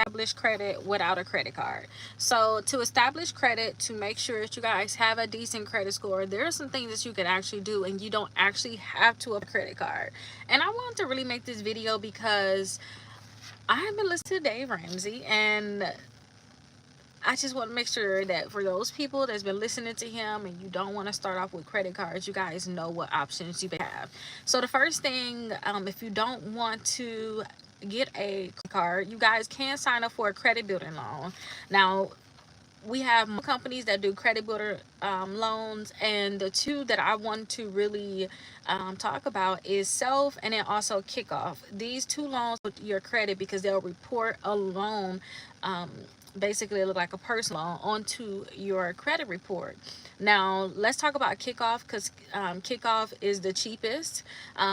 establish credit without a credit card. So to establish credit, to make sure that you guys have a decent credit score, there are some things that you can actually do, and you don't actually have to have a credit card. And I wanted to really make this video because I have been listening to Dave Ramsey, and I just want to make sure that for those people that's been listening to him and you don't want to start off with credit cards, you guys know what options you have. So the first thing, if you don't want to get a card, you guys can sign up for a credit building loan. Now, we have more companies that do credit builder loans, and the two that I want to really talk about is Self and then also Kickoff. These two loans with your credit, because they'll report a loan, basically look like a personal loan, onto your credit report. Now let's talk about Kickoff, because Kickoff is the cheapest.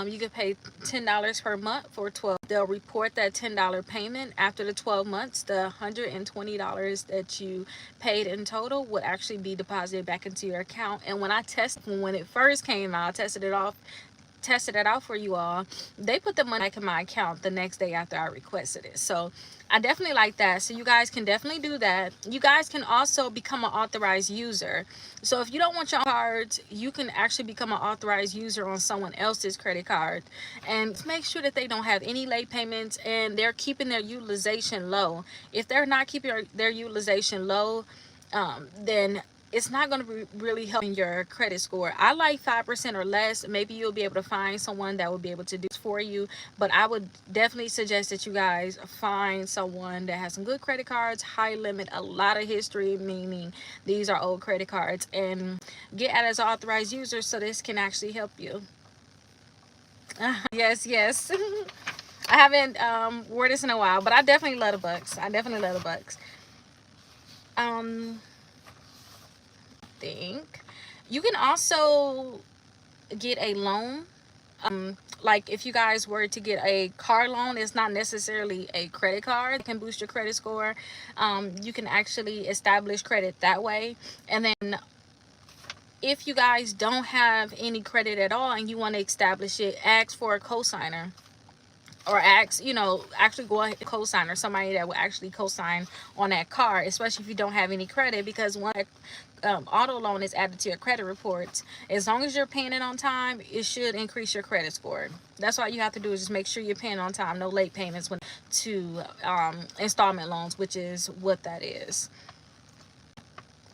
You can pay $10 per month for 12. They'll report that $10 payment after the 12 months. The $120 that you paid in total would actually be deposited back into your account. And when it first came out, tested it out for you all, they put the money back in my account the next day after I requested it. So I definitely like that. So you guys can definitely do that. You guys can also become an authorized user. So if you don't want your cards, you can actually become an authorized user on someone else's credit card, and make sure that they don't have any late payments and they're keeping their utilization low. If they're not keeping their utilization low, then it's not going to be really helping your credit score. I like 5% or less. Maybe you'll be able to find someone that will be able to do this for you, but I would definitely suggest that you guys find someone that has some good credit cards, high limit, a lot of history, meaning these are old credit cards, and get added as an authorized user so this can actually help you. Yes, yes. I haven't wore this in a while, but I definitely love the Bucks. I definitely love the Bucks. Think you can also get a loan. Like if you guys were to get a car loan, it's not necessarily a credit card. It can boost your credit score. You can actually establish credit that way. And then if you guys don't have any credit at all and you want to establish it, ask for a cosigner, or actually go ahead and co-sign, or somebody that will actually co-sign on that car, especially if you don't have any credit, because when auto loan is added to your credit reports, as long as you're paying it on time, it should increase your credit score. That's all you have to do, is just make sure you're paying on time, no late payments when to installment loans, which is what that is.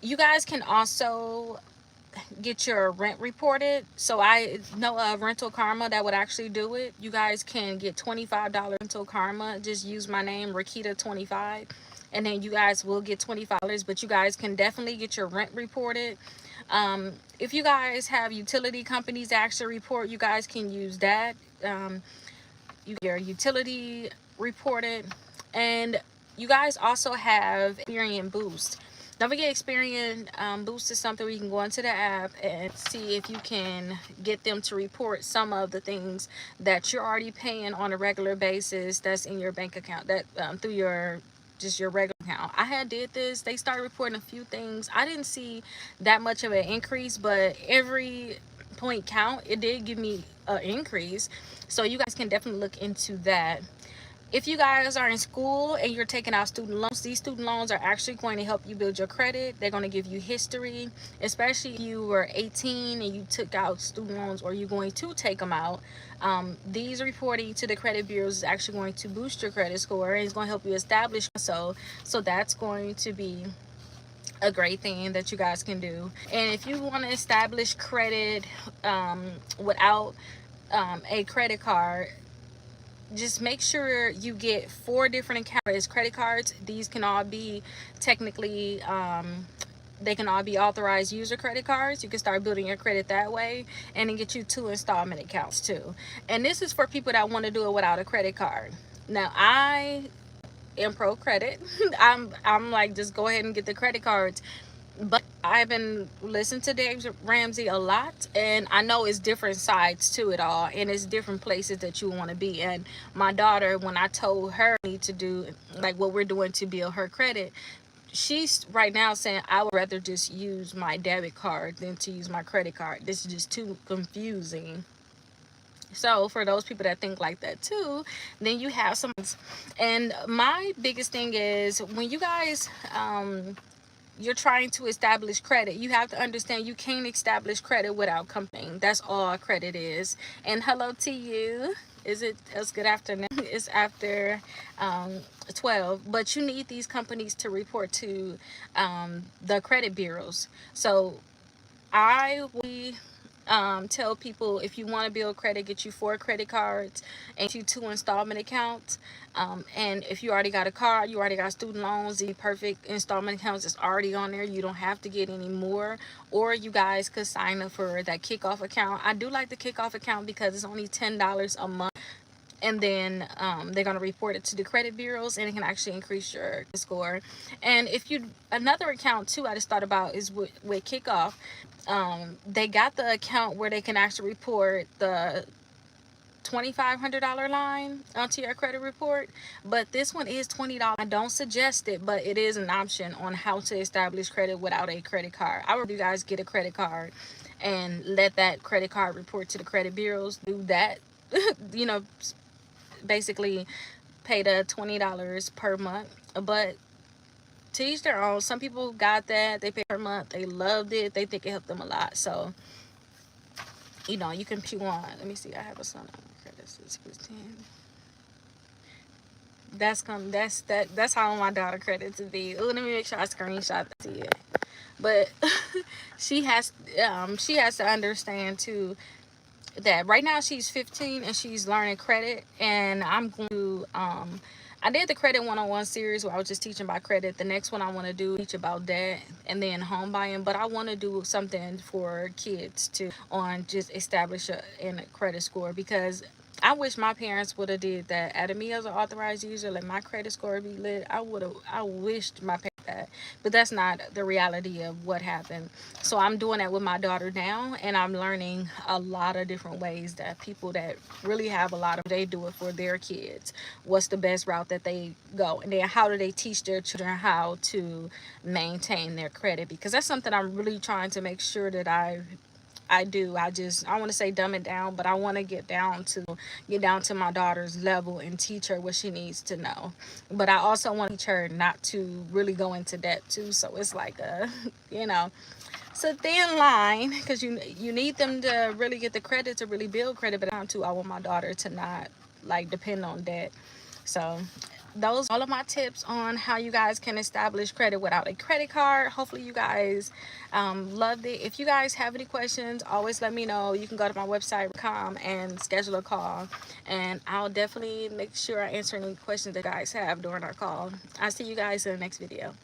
You guys can also get your rent reported. So I know of Rental Karma that would actually do it. You guys can get $25 Rental Karma. Just use my name, Rickita 25, and then you guys will get $25. But you guys can definitely get your rent reported. If you guys have utility companies that actually report, you guys can use that. You get your utility reported, and you guys also have Experian Boost. Don't forget, Experian Boost is something where you can go into the app and see if you can get them to report some of the things that you're already paying on a regular basis that's in your bank account, that through your regular account. I had did this. They started reporting a few things. I didn't see that much of an increase, but every point count, it did give me an increase. So you guys can definitely look into that. If you guys are in school and you're taking out student loans, these student loans are actually going to help you build your credit. They're going to give you history, especially if you were 18 and you took out student loans, or you're going to take them out. These reporting to the credit bureaus is actually going to boost your credit score, and it's going to help you establish. So that's going to be a great thing that you guys can do. And if you want to establish credit without a credit card, just make sure you get 4 different accounts, credit cards. These can all be technically they can all be authorized user credit cards. You can start building your credit that way, and then get you 2 installment accounts too. And this is for people that want to do it without a credit card. Now I am pro credit. I'm like, just go ahead and get the credit cards. But I've been listening to Dave Ramsey a lot, and I know it's different sides to it all, and it's different places that you want to be. And my daughter, when I told her I need to do like what we're doing to build her credit, she's right now saying I would rather just use my debit card than to use my credit card. This is just too confusing. So for those people that think like that too, then you have some. And my biggest thing is when you guys you're trying to establish credit, you have to understand you can't establish credit without company. That's all credit is. And hello to you. It's good afternoon. It's after 12, but you need these companies to report to the credit bureaus. So we tell people, if you want to build credit, get you 4 credit cards and get you 2 installment accounts. And if you already got a car, you already got student loans, the perfect installment accounts is already on there. You don't have to get any more. Or you guys could sign up for that kickoff account. I do like the kickoff account because it's only $10 a month, and then they're going to report it to the credit bureaus, and it can actually increase your score. And if you, another account too I just thought about is with kickoff. They got the account where they can actually report the $2,500 line onto your credit report, but this one is $20. I don't suggest it, but it is an option on how to establish credit without a credit card. I would you guys get a credit card and let that credit card report to the credit bureaus. Do that. You know, basically pay the $20 per month. But to each their own. Some people got that, they pay per month, they loved it, they think it helped them a lot. So you know, you can pick one. Let me see, I have a son on credit 615. That's how my daughter credit to be. Oh, let me make sure I screenshot that to you. But she has to understand too that right now she's 15 and she's learning credit, and I'm going to I did the credit 101 series where I was just teaching about credit. The next one I want to do teach about debt and then home buying, but I want to do something for kids too on just establish a credit score, because I wish my parents would have did that. Added me as an authorized user, let my credit score be lit. I wished my parents that, but that's not the reality of what happened. So I'm doing that with my daughter now, and I'm learning a lot of different ways that people that really have a lot of, they do it for their kids. What's the best route that they go, and then how do they teach their children how to maintain their credit, because that's something I'm really trying to make sure that I do. I want to say dumb it down, but I want to get down to my daughter's level and teach her what she needs to know. But I also want to teach her not to really go into debt too. So it's like a, you know, it's a thin line, because you need them to really get the credit to really build credit, but I want my daughter to not like depend on debt. So those are all of my tips on how you guys can establish credit without a credit card. Hopefully you guys loved it. If you guys have any questions, always let me know. You can go to my website and schedule a call, and I'll definitely make sure I answer any questions that you guys have during our call. I'll see you guys in the next video.